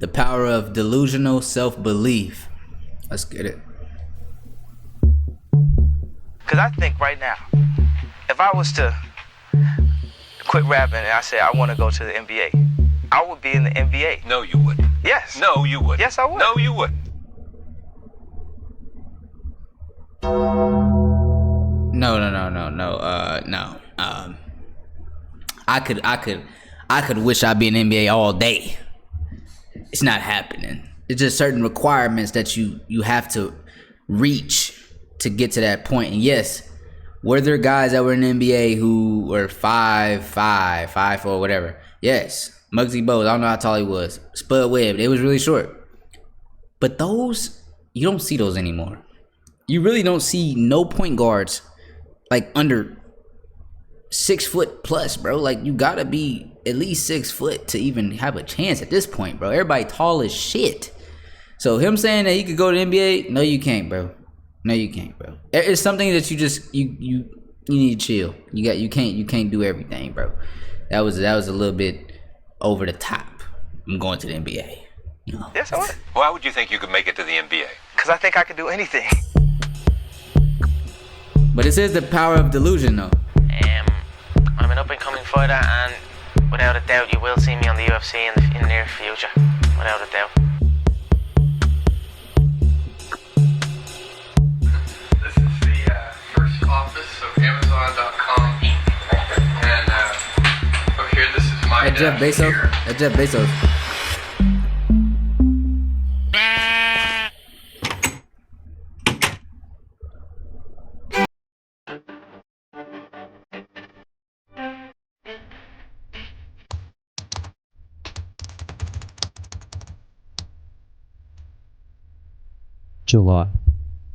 The power of delusional self-belief. Let's get it. Because I think right now, if I was to quit rapping and I said I want to go to the NBA, I would be in the NBA. No, you wouldn't. Yes. No, you wouldn't. Yes, I would. No, you wouldn't. No. I could wish I'd be in NBA all day. It's not happening. It's just certain requirements that you have to reach to get to that point. And yes, were there guys that were in the NBA who were 5'5", 5'4", whatever? Yes. Muggsy Bogues, I don't know how tall he was. Spud Webb, they was really short. But those, you don't see those anymore. You really don't see no point guards like under 6 foot plus, bro. Like, you gotta be at least 6 foot to even have a chance at this point, bro. Everybody tall as shit. So him saying that he could go to the NBA, no, you can't, bro. No, you can't, bro. It's something that you just you need to chill. You can't do everything, bro. That was a little bit over the top. I'm going to the NBA. You know? Yes, I would. Why would you think you could make it to the NBA? Because I think I could do anything. But it says the power of delusion, though. I'm an up-and-coming fighter, and without a doubt, you will see me on the UFC in the near future. Without a doubt. This is the first office of Amazon.com, and up here, this is my That Jeff desk Bezos. here. That Jeff Bezos. July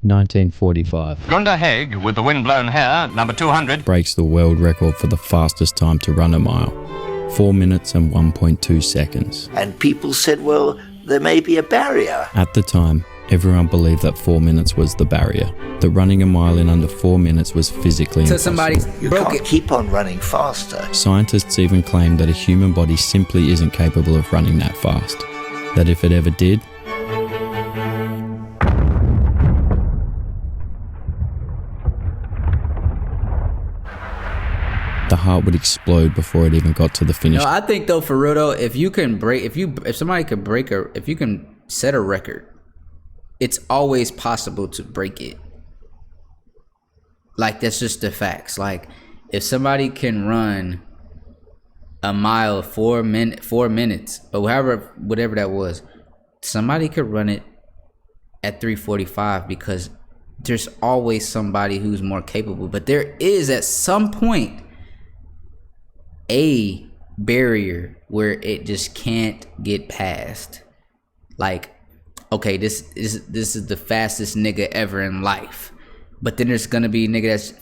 1945. Gunda Haig, with the wind-blown hair, number 200. Breaks the world record for the fastest time to run a mile. 4 minutes and 1.2 seconds. And people said, well, there may be a barrier. At the time, everyone believed that 4 minutes was the barrier. That running a mile in under 4 minutes was physically Till impossible. somebody You broke can't it. keep on running faster. Scientists even claim that a human body simply isn't capable of running that fast. That if it ever did, the heart would explode before it even got to the finish. No, I think though, for real though, if you can set a record, it's always possible to break it. Like, that's just the facts. Like, if somebody can run a mile 4 minutes, or whatever that was, somebody could run it at 3:45 because there's always somebody who's more capable. But there is at some point a barrier where it just can't get past. Like, okay, this is the fastest nigga ever in life, but then there's gonna be a nigga that's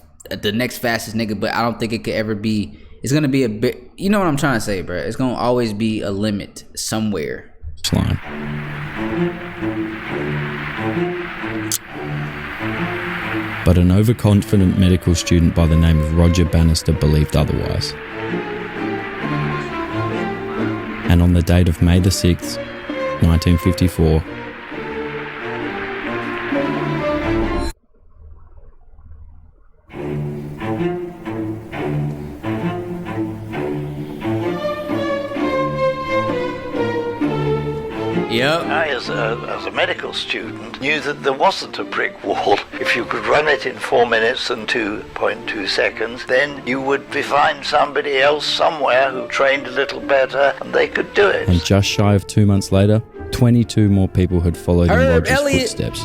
the next fastest nigga, but I don't think it could ever be. It's gonna be a bit, you know what I'm trying to say, bro. It's gonna always be a limit somewhere. Line. But an overconfident medical student by the name of Roger Bannister believed otherwise. And on the date of May the 6th, 1954, Yep. I, as a medical student, knew that there wasn't a brick wall. If you could run it in 4 minutes and 2.2 seconds, then you would find somebody else somewhere who trained a little better, and they could do it. and just shy of 2 months later, 22 more people had followed in Herb Roger's Elliott. footsteps.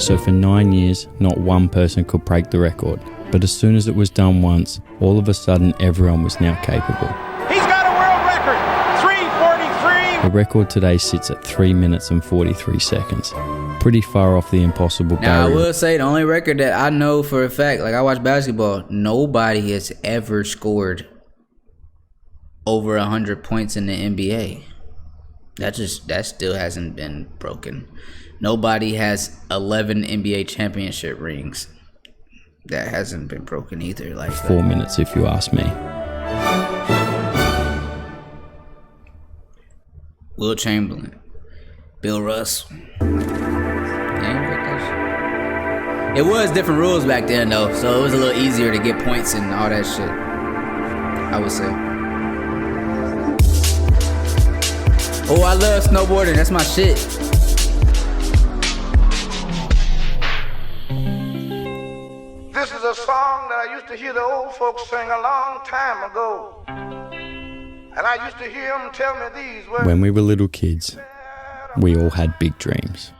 So for 9 years, not one person could break the record. But as soon as it was done once, all of a sudden everyone was now capable. He's got a world record, 3:43. The record today sits at 3 minutes and 43 seconds. Pretty far off the impossible Now, I barrier. will say the only record that I know for a fact, like, I watch basketball, nobody has ever scored over 100 points in the NBA. That still hasn't been broken. Nobody has 11 NBA championship rings. That hasn't been broken either. Like, 4 minutes if you ask me. Will Chamberlain, Bill Russell. It was different rules back then though, so it was a little easier to get points and all that shit, I would say. Oh, I love snowboarding, that's my shit. This is a song that I used to hear the old folks sing a long time ago. And I used to hear them tell me these words. When we were little kids, we all had big dreams.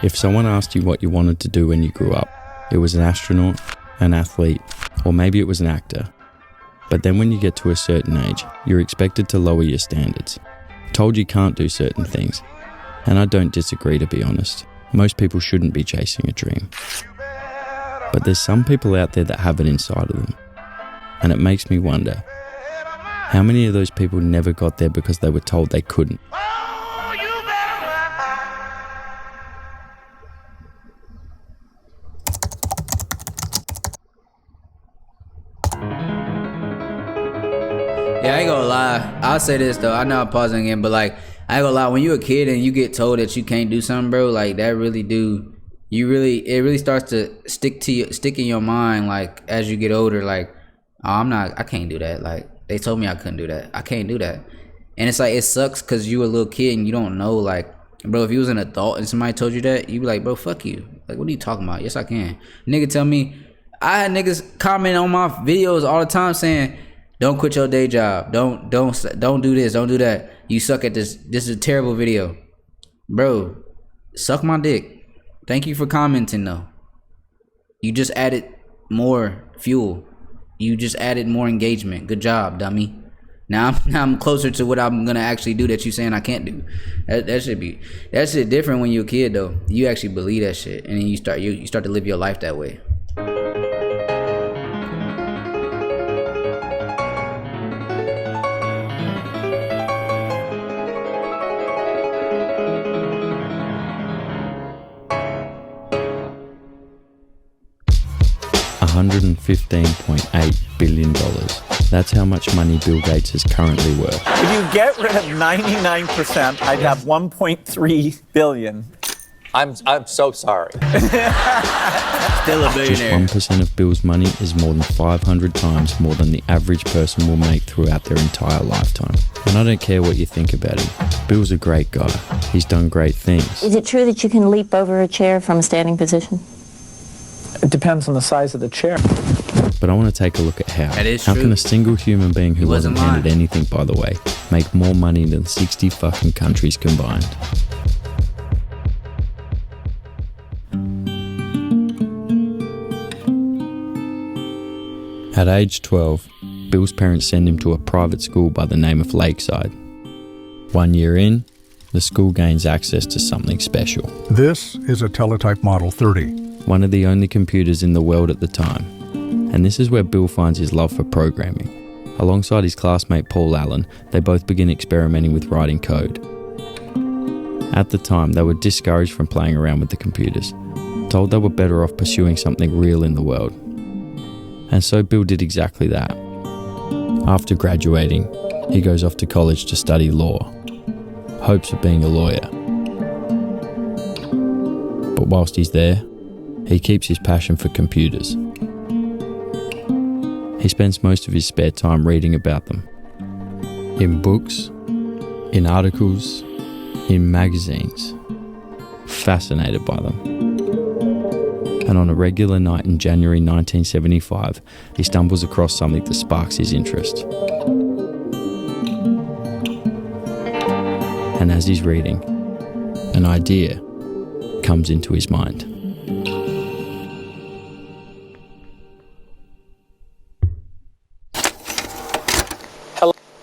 If someone asked you what you wanted to do when you grew up, it was an astronaut, an athlete, or maybe it was an actor. But then when you get to a certain age, you're expected to lower your standards. Told you can't do certain things. And I don't disagree, to be honest. Most people shouldn't be chasing a dream. But there's some people out there that have it inside of them. And it makes me wonder, how many of those people never got there because they were told they couldn't? Yeah, I ain't gonna lie. I'll say this though. I know I'm pausing again, but like, I ain't gonna lie. When you a kid and you get told that you can't do something, bro, like that really do. It really starts to stick in your mind. Like as you get older, like, oh, I can't do that. Like they told me I couldn't do that. I can't do that. And it's like it sucks because you a little kid and you don't know. Like, bro, if you was an adult and somebody told you that, you be like, bro, fuck you. Like, what are you talking about? Yes, I can. Nigga, tell me. I had niggas comment on my videos all the time saying, don't quit your day job. Don't do this. Don't do that. You suck at this. This is a terrible video. Bro, suck my dick. Thank you for commenting though. You just added more fuel. You just added more engagement. Good job, dummy. Now I'm closer to what I'm gonna actually do that you saying I can't do. That shit different when you're a kid though. You actually believe that shit, and then you start to live your life that way. 115.8 billion dollars. That's how much money Bill Gates is currently worth. If you get rid of 99%, I'd have 1.3 billion. I'm so sorry. Still a billionaire. Just 1% of Bill's money is more than 500 times more than the average person will make throughout their entire lifetime. And I don't care what you think about him. Bill's a great guy. He's done great things. Is it true that you can leap over a chair from a standing position? It depends on the size of the chair. But I want to take a look at how. That is how true. Can a single human being who wasn't handed anything, by the way, make more money than 60 fucking countries combined? At age 12, Bill's parents send him to a private school by the name of Lakeside. 1 year in, the school gains access to something special. This is a Teletype Model 30. One of the only computers in the world at the time. And this is where Bill finds his love for programming. Alongside his classmate Paul Allen, they both begin experimenting with writing code. At the time, they were discouraged from playing around with the computers, told they were better off pursuing something real in the world. And so Bill did exactly that. After graduating, he goes off to college to study law, hopes of being a lawyer. But whilst he's there, he keeps his passion for computers. He spends most of his spare time reading about them. In books, in articles, in magazines. Fascinated by them. And on a regular night in January 1975, he stumbles across something that sparks his interest. And as he's reading, an idea comes into his mind.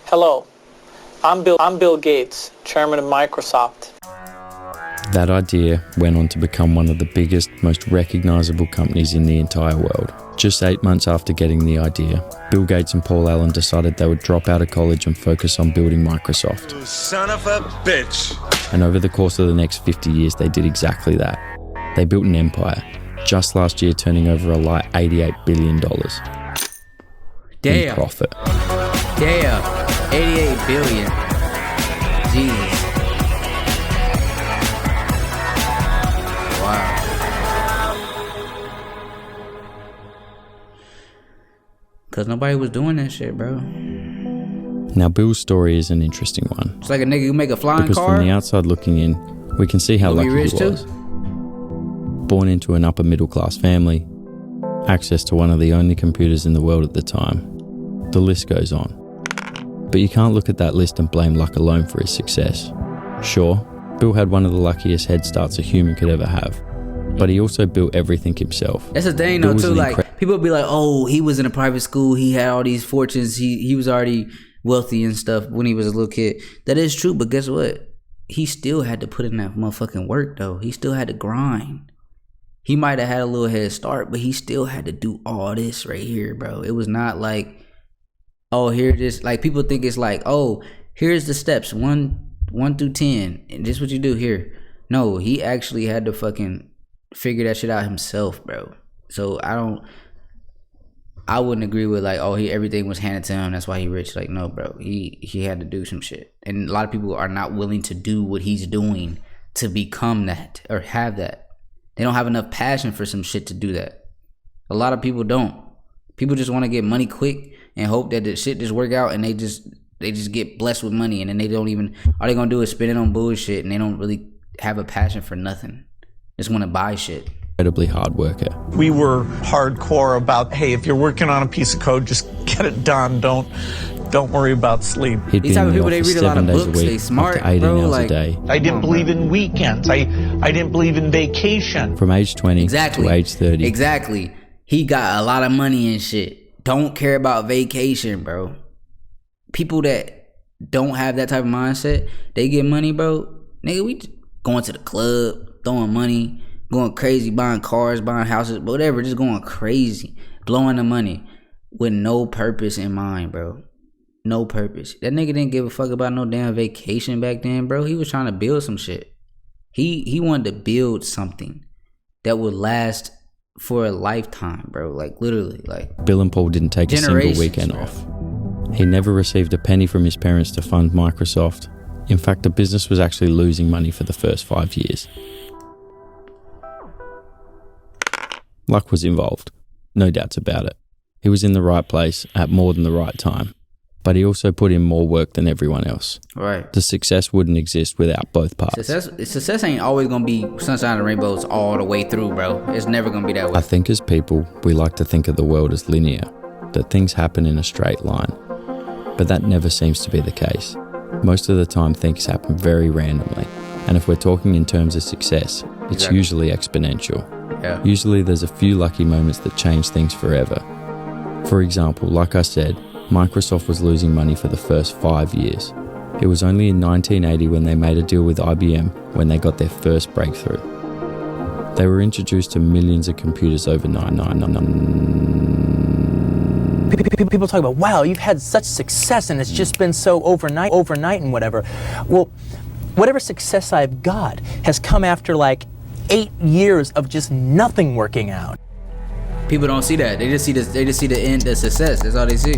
Hello, I'm Bill Gates, chairman of Microsoft. That idea went on to become one of the biggest, most recognisable companies in the entire world. Just 8 months after getting the idea, Bill Gates and Paul Allen decided they would drop out of college and focus on building Microsoft. You son of a bitch! And over the course of the next 50 years, they did exactly that. They built an empire, just last year turning over a light $88 billion in profit. Damn, 88 billion. Jesus. Wow. Cause nobody was doing that shit, bro. Now, Bill's story is an interesting one. It's like a nigga who make a flying because car. from the outside looking in, we can see how lucky he was. Born into an upper middle class family, access to one of the only computers in the world at the time. The list goes on. But you can't look at that list and blame luck alone for his success. Sure, Bill had one of the luckiest head starts a human could ever have, but he also built everything himself. That's the thing though too, like people be like, oh, he was in a private school, he had all these fortunes, he was already wealthy and stuff when he was a little kid. That is true, but guess what? He still had to put in that motherfucking work though. He still had to grind. He might have had a little head start, but he still had to do all this right here, bro. It was not like, oh, here it is. Like people think it's like, oh, here's the steps, 1 through 10, and this is what you do here. No, he actually had to fucking figure that shit out himself, bro. So I wouldn't agree with like, oh, everything was handed to him, that's why he rich. Like, no, bro, he had to do some shit, and a lot of people are not willing to do what he's doing to become that or have that. They don't have enough passion for some shit to do that. A lot of people don't. People just want to get money quick and hope that the shit just work out, and they just get blessed with money, and then they don't even, all they gonna do is spend it on bullshit, and they don't really have a passion for nothing. Just want to buy shit. Incredibly hard worker. We were hardcore about, hey, if you're working on a piece of code, just get it done. Don't worry about sleep. He'd be in the office 7 days a week, they smart, up to 18 bro, hours like, a day. I didn't believe in weekends. I didn't believe in vacation. From age 20 to age 30. Exactly. He got a lot of money and shit. Don't care about vacation, bro. People that don't have that type of mindset, they get money, bro. Nigga, we going to the club, throwing money, going crazy, buying cars, buying houses, whatever, just going crazy, blowing the money with no purpose in mind, bro. No purpose. That nigga didn't give a fuck about no damn vacation back then, bro. He was trying to build some shit. He wanted to build something that would last for a lifetime, bro. Like literally, like Bill and Paul didn't take a single weekend off. He never received a penny from his parents to fund Microsoft. In fact, the business was actually losing money for the first 5 years. Luck was involved, no doubts about it. He was in the right place at more than the right time. But he also put in more work than everyone else. Right. The success wouldn't exist without both parts. Success ain't always gonna be sunshine and rainbows all the way through, bro. It's never gonna be that way. I think as people, we like to think of the world as linear, that things happen in a straight line. But that never seems to be the case. Most of the time, things happen very randomly. And if we're talking in terms of success, it's usually exponential. Yeah. Usually there's a few lucky moments that change things forever. For example, like I said, Microsoft was losing money for the first 5 years. It was only in 1980 when they made a deal with IBM when they got their first breakthrough. They were introduced to millions of computers overnight. People talk about, wow, you've had such success and it's just been so overnight and whatever. Well, whatever success I've got has come after like 8 years of just nothing working out. People don't see that. They just see the end, the success. That's all they see.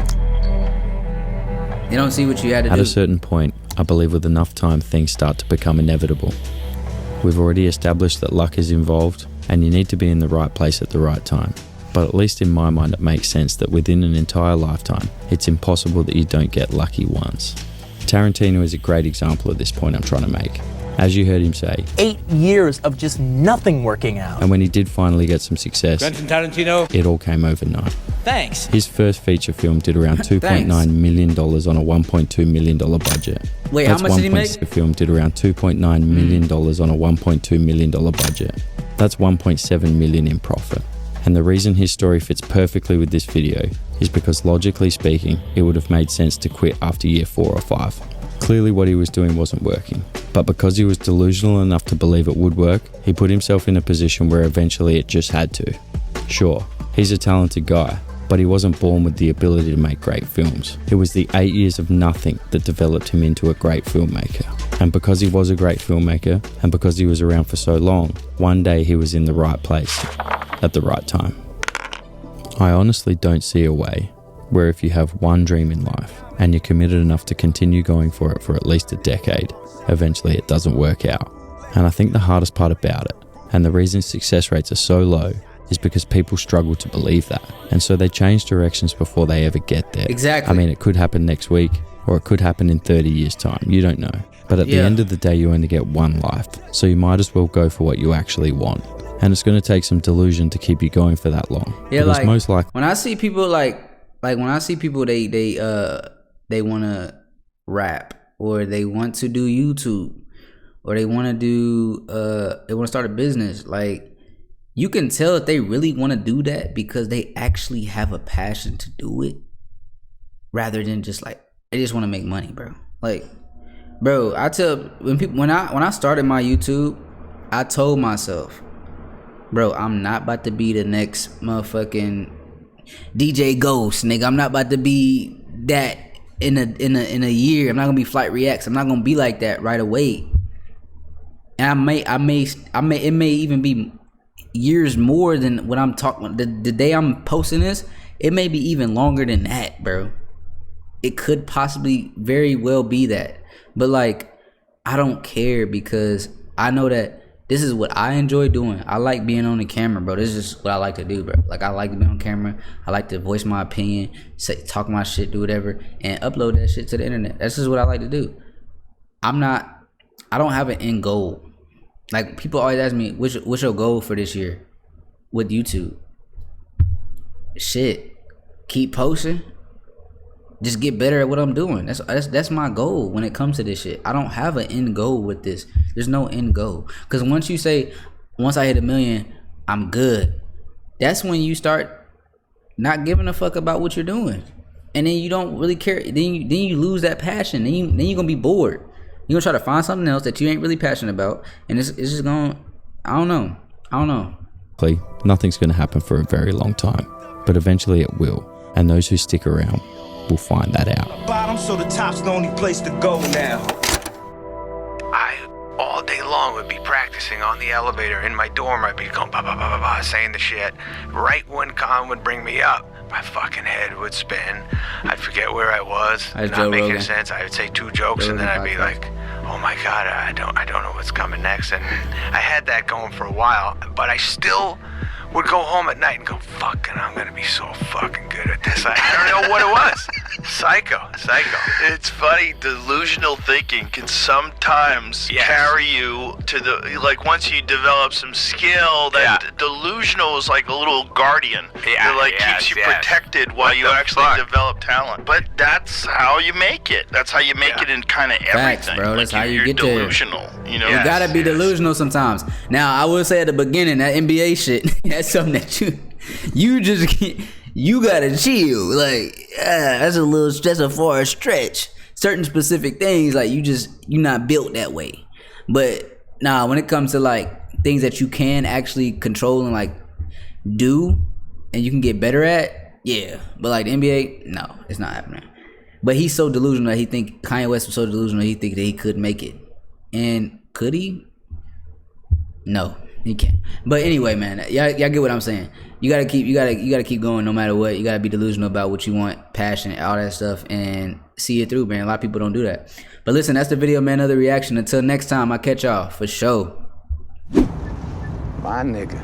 They don't see what you had to do. At a certain point, I believe with enough time, things start to become inevitable. We've already established that luck is involved, and you need to be in the right place at the right time. But at least in my mind, it makes sense that within an entire lifetime, it's impossible that you don't get lucky once. Tarantino is a great example of this point I'm trying to make. As you heard him say, 8 years of just nothing working out. And when he did finally get some success, Quentin Tarantino, it all came overnight. Thanks. His first feature film did around $2.9 million on a $1.2 million budget. Wait, how much did he make? The film did around $2.9 million on a $1.2 million budget. That's $1.7 million in profit. And the reason his story fits perfectly with this video is because logically speaking, it would have made sense to quit after year 4 or 5. Clearly what he was doing wasn't working, but because he was delusional enough to believe it would work, he put himself in a position where eventually it just had to. Sure, he's a talented guy, but he wasn't born with the ability to make great films. It was the 8 years of nothing that developed him into a great filmmaker. And because he was a great filmmaker, and because he was around for so long, one day he was in the right place, at the right time. I honestly don't see a way where if you have one dream in life and you're committed enough to continue going for it for at least a decade, eventually it doesn't work out. And I think the hardest part about it, and the reason success rates are so low, is because people struggle to believe that. And so they change directions before they ever get there. Exactly. I mean, it could happen next week, or it could happen in 30 years' time. You don't know. But at the end of the day, you only get one life. So you might as well go for what you actually want. And it's going to take some delusion to keep you going for that long. Yeah, because like, most likely, when I see people like when I see people, they want to rap, or they want to do YouTube, or they want to start a business. Like, you can tell if they really want to do that because they actually have a passion to do it, rather than just like, they just want to make money, bro. Like, bro, I tell when I started my YouTube, I told myself, bro, I'm not about to be the next motherfucking DJ Ghost, nigga. I'm not about to be that in a year. I'm not gonna be Flight Reacts. I'm not gonna be like that right away. And it may even be years more than what I'm talking. The day I'm posting this, it may be even longer than that, bro. It could possibly very well be that. But like, I don't care, because I know that this is what I enjoy doing. I like being on the camera, bro. This is just what I like to do, bro. Like, I like to be on camera. I like to voice my opinion, talk my shit, do whatever, and upload that shit to the internet. That's just what I like to do. I don't have an end goal. Like, people always ask me, what's your goal for this year with YouTube? Shit, keep posting. Just get better at what I'm doing. That's my goal when it comes to this shit. I don't have an end goal with this. There's no end goal. Because once you say, once I hit 1 million, I'm good, that's when you start not giving a fuck about what you're doing. And then you don't really care. Then you lose that passion. Then you're going to be bored. You're going to try to find something else that you ain't really passionate about. And it's just going to, I don't know. Nothing's going to happen for a very long time. But eventually it will. And those who stick around will find that out. Bottom, so the top's the only place to go now. I all day long would be practicing on the elevator in my dorm. I'd be going bah, bah, bah, bah, bah, saying the shit. Right when Con would bring me up, my fucking head would spin. I'd forget where I was, not making sense. I would say 2 jokes, and then I'd be like, oh my god, I don't know what's coming next. And I had that going for a while, but I still would go home at night and go, fucking, I'm gonna be so fucking good at this. I don't know what it was. Psycho. It's funny, delusional thinking can sometimes carry you to the, like, once you develop some skill, that delusional is like a little guardian. That like keeps you protected while you actually develop talent. But that's how you make it. That's how you make it in kind of everything. Facts, bro. That's like how you get delusional. there. You know, you gotta be delusional sometimes. Now, I will say at the beginning, that NBA shit, that's something that you just can't. You gotta chill. Like, that's a far stretch. Certain specific things, like, you're not built that way. But nah, when it comes to like things that you can actually control and like do, and you can get better at, yeah. But like the NBA, no, it's not happening. But he's so delusional that Kanye West was so delusional he think that he could make it. And could he? No, he can't. But anyway, man, y'all get what I'm saying. You gotta keep going no matter what. You gotta be delusional about what you want, passionate, all that stuff, and see it through, man. A lot of people don't do that. But listen, that's the video, man. Another reaction. Until next time, I'll catch y'all for sure. My nigga.